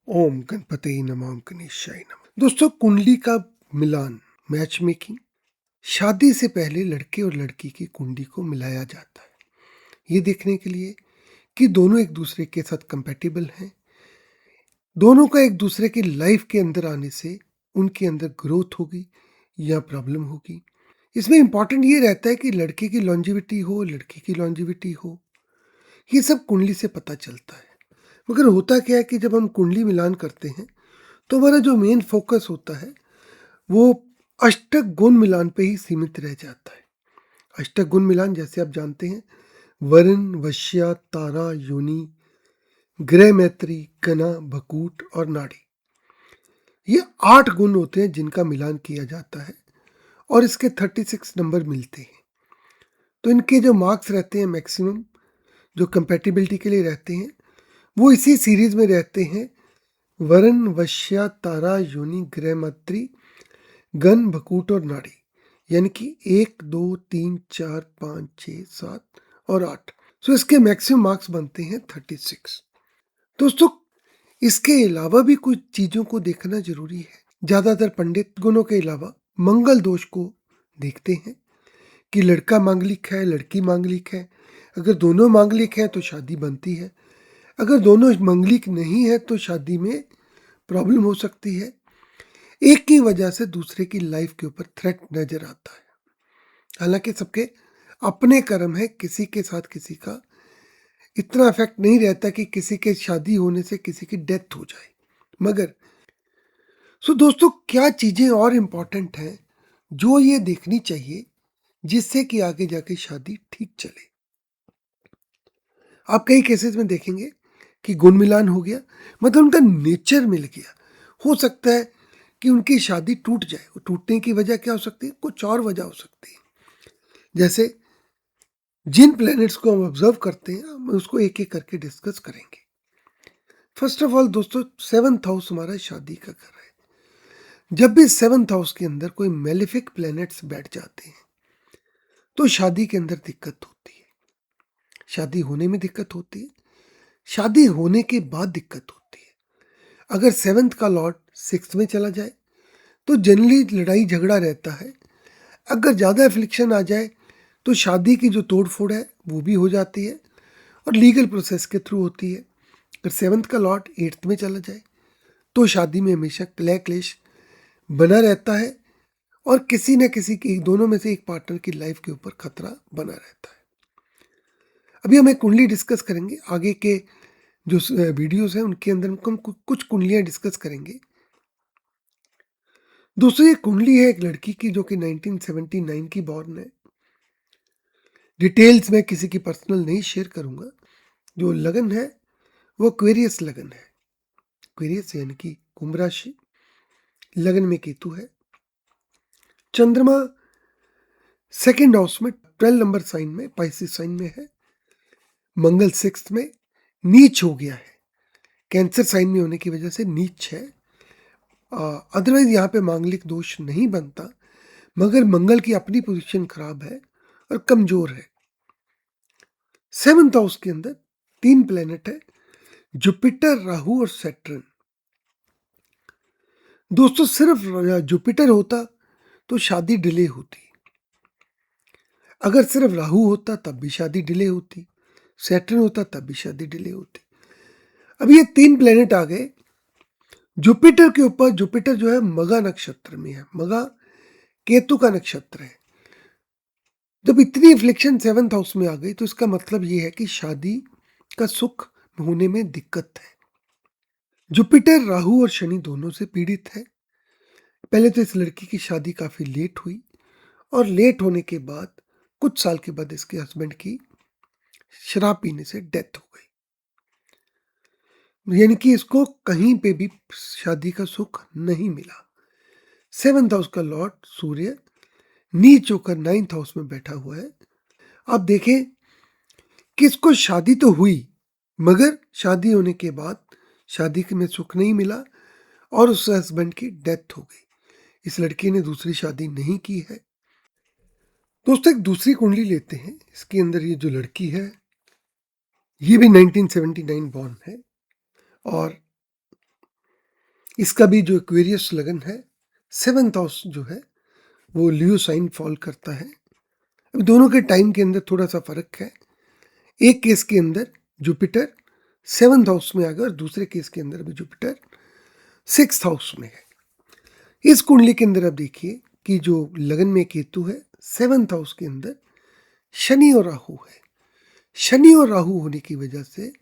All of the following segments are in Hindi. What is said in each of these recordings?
ओम गणपते नमः ओम गणेशाय नमः। दोस्तों, कुंडली का मिलान, मैच मेकिंग, शादी से पहले लड़के और लड़की की कुंडली को मिलाया जाता है ये देखने के लिए कि दोनों एक दूसरे के साथ कंपैटिबल हैं। दोनों का एक दूसरे की लाइफ के अंदर आने से उनके अंदर ग्रोथ होगी या प्रॉब्लम होगी। इसमें इंपॉर्टेंट ये रहता है कि लड़के की लॉन्जिविटी हो, लड़की की लॉन्जिविटी हो, ये सब कुंडली से पता चलता है। मगर होता क्या है कि जब हम कुंडली मिलान करते हैं तो हमारा जो मेन फोकस होता है वो अष्टक गुण मिलान पे ही सीमित रह जाता है। अष्टक गुण मिलान जैसे आप जानते हैं, वरुण, वश्या, तारा, योनि, ग्रह मैत्री, कना, भकूट और नाड़ी। ये 8 गुण होते हैं जिनका मिलान किया जाता है और इसके 36 नंबर मिलते हैं। तो इनके जो मार्क्स रहते हैं मैक्सिमम, जो कंपैटिबिलिटी के लिए रहते हैं, वो इसी सीरीज में रहते हैं। वरुण, वश्या, तारा, योनि, ग्रह मैत्री, गण, भकूट और नाड़ी। यानी कि 1, 2, 3, 4, 5, 6, 7 और 8। सो इसके मैक्सिमम मार्क्स बनते हैं 36। दोस्तों, इसके अलावा भी कुछ चीज़ों को देखना जरूरी है। ज़्यादातर पंडित गुणों के अलावा मंगल दोष को देखते हैं कि लड़का मांगलिक है, लड़की मांगलिक है। अगर दोनों मांगलिक हैं तो शादी बनती है, अगर दोनों मांगलिक नहीं है तो शादी में प्रॉब्लम हो सकती है। एक की वजह से दूसरे की लाइफ के ऊपर थ्रेट नजर आता है। हालांकि सबके अपने कर्म है, किसी के साथ किसी का इतना इफेक्ट नहीं रहता कि किसी के शादी होने से किसी की डेथ हो जाए। मगर दोस्तों, क्या चीजें और इम्पोर्टेंट हैं जो ये देखनी चाहिए जिससे कि आगे जाके शादी ठीक चले। आप कई केसेस में देखेंगे कि गुण मिलान हो गया, मतलब उनका नेचर मिल गया। हो सकता है कि उनकी शादी टूट जाए। टूटने की वजह क्या हो सकती है? कुछ और वजह हो सकती है। जैसे जिन प्लैनेट्स को हम ऑब्जर्व करते हैं, हम उसको एक एक करके डिस्कस करेंगे। फर्स्ट ऑफ ऑल दोस्तों, 7th हाउस हमारा शादी का घर है। जब भी 7th हाउस के अंदर कोई मेलिफिक प्लैनेट्स बैठ जाते हैं तो शादी के अंदर दिक्कत होती है। शादी होने में दिक्कत होती है, शादी होने के बाद दिक्कत होती है। अगर 7th का लॉर्ड 6th में चला जाए तो जनरली लड़ाई झगड़ा रहता है। अगर ज़्यादा एफ्लिक्शन आ जाए तो शादी की जो तोड़ फोड़ है वो भी हो जाती है और लीगल प्रोसेस के थ्रू होती है। अगर 7th का लॉर्ड 8th में चला जाए तो शादी में हमेशा कलह क्लेश बना रहता है और किसी न किसी की, दोनों में से एक पार्टनर की लाइफ के ऊपर खतरा बना रहता है। अभी हम एक कुंडली डिस्कस करेंगे। आगे के जो वीडियोस हैं उनके अंदर हम कुछ कुंडलियां डिस्कस करेंगे। दोस्तों, ये कुंडली है एक लड़की की जो कि 1979 की बॉर्न है। डिटेल्स में किसी की पर्सनल नहीं शेयर करूंगा। जो लगन है वो क्वेरियस लगन है। क्वेरियस यानी कि कुंभ राशि, लगन में केतु है। चंद्रमा 2nd हाउस में 12 नंबर साइन में, पाइसिस साइन में है। मंगल 6th में नीच हो गया है। कैंसर साइन में होने की वजह से नीच है। अदरवाइज यहाँ पे मांगलिक दोष नहीं बनता, मगर मंगल की अपनी पोजीशन खराब है और कमजोर है। 7th हाउस के अंदर 3 प्लेनेट है, जुपिटर, राहु और सैटर्न। दोस्तों, सिर्फ जुपिटर होता तो शादी डिले होती, अगर सिर्फ राहु होता तब भी शादी डिले होती, सैटर्न होता तब भी शादी डिले होती। अब ये 3 प्लेनेट आ गए जुपिटर के ऊपर। जुपिटर जो है मगा नक्षत्र में है, मगा केतु का नक्षत्र है। जब इतनी इफ्लिक्शन 7th हाउस में आ गई तो इसका मतलब ये है कि शादी का सुख होने में दिक्कत है। जुपिटर राहु और शनि दोनों से पीड़ित है। पहले तो इस लड़की की शादी काफी लेट हुई और लेट होने के बाद कुछ साल के बाद इसके हस्बैंड की शराब पीने से डेथ हो गई। यानी कि इसको कहीं पे भी शादी का सुख नहीं मिला। 7th हाउस का लॉर्ड सूर्य नीच होकर 9th हाउस में बैठा हुआ है। आप देखें कि इसको शादी तो हुई, मगर शादी होने के बाद शादी में सुख नहीं मिला और उस हस्बैंड की डेथ हो गई। इस लड़की ने दूसरी शादी नहीं की है। दोस्तों, एक दूसरी कुंडली लेते हैं। इसके अंदर ये जो लड़की है ये भी 1979 बॉर्न है और इसका भी जो एक्वेरियस लगन है, 7th हाउस जो है वो लियो साइन फॉल करता है। अब दोनों के टाइम के अंदर थोड़ा सा फर्क है। एक केस के अंदर जुपिटर 7th हाउस में आ गया और दूसरे केस के अंदर भी जुपिटर 6th हाउस में है। इस कुंडली के अंदर आप देखिए कि जो लगन में केतु है 7th हाउस के अंदर शनि और राहु है। शनि और राहु होने की वजह से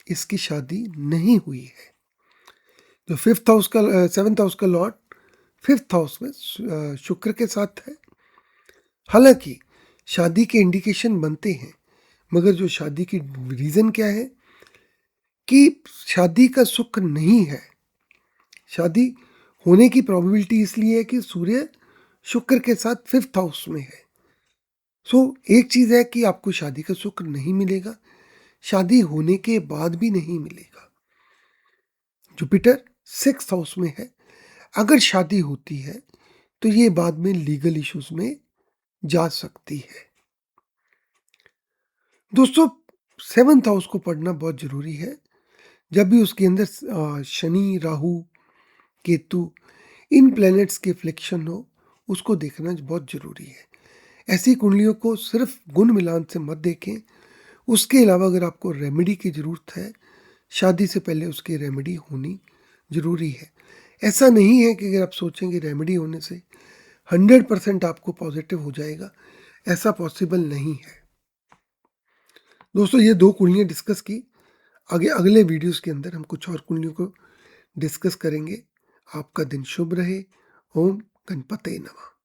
इसकी शादी नहीं हुई है। जो 5th हाउस का 7th हाउस का लॉर्ड 5th हाउस में शुक्र के साथ है। हालांकि शादी के इंडिकेशन बनते हैं, मगर जो शादी की रीज़न क्या है कि शादी का सुख नहीं है। शादी होने की प्रोबेबिलिटी इसलिए है कि सूर्य शुक्र के साथ 5th हाउस में है। एक चीज़ है कि आपको शादी का सुख नहीं मिलेगा, शादी होने के बाद भी नहीं मिलेगा। जुपिटर 6th हाउस में है। अगर शादी होती है तो ये बाद में लीगल इश्यूज में जा सकती है। दोस्तों 7th हाउस को पढ़ना बहुत ज़रूरी है। जब भी उसके अंदर शनि, राहु, केतु इन प्लैनेट्स के फ्लेक्शन हो, उसको देखना बहुत ज़रूरी है। ऐसी कुंडलियों को सिर्फ गुण मिलान से मत देखें। उसके अलावा अगर आपको रेमेडी की ज़रूरत है, शादी से पहले उसकी रेमेडी होनी ज़रूरी है। ऐसा नहीं है कि अगर आप सोचेंगे रेमेडी होने से 100% आपको पॉजिटिव हो जाएगा, ऐसा पॉसिबल नहीं है। दोस्तों ये 2 कुंडलियाँ डिस्कस की। आगे अगले वीडियोस के अंदर हम कुछ और कुंडलियों को डिस्कस करेंगे। आपका दिन शुभ रहे। ओम गणपते नमः।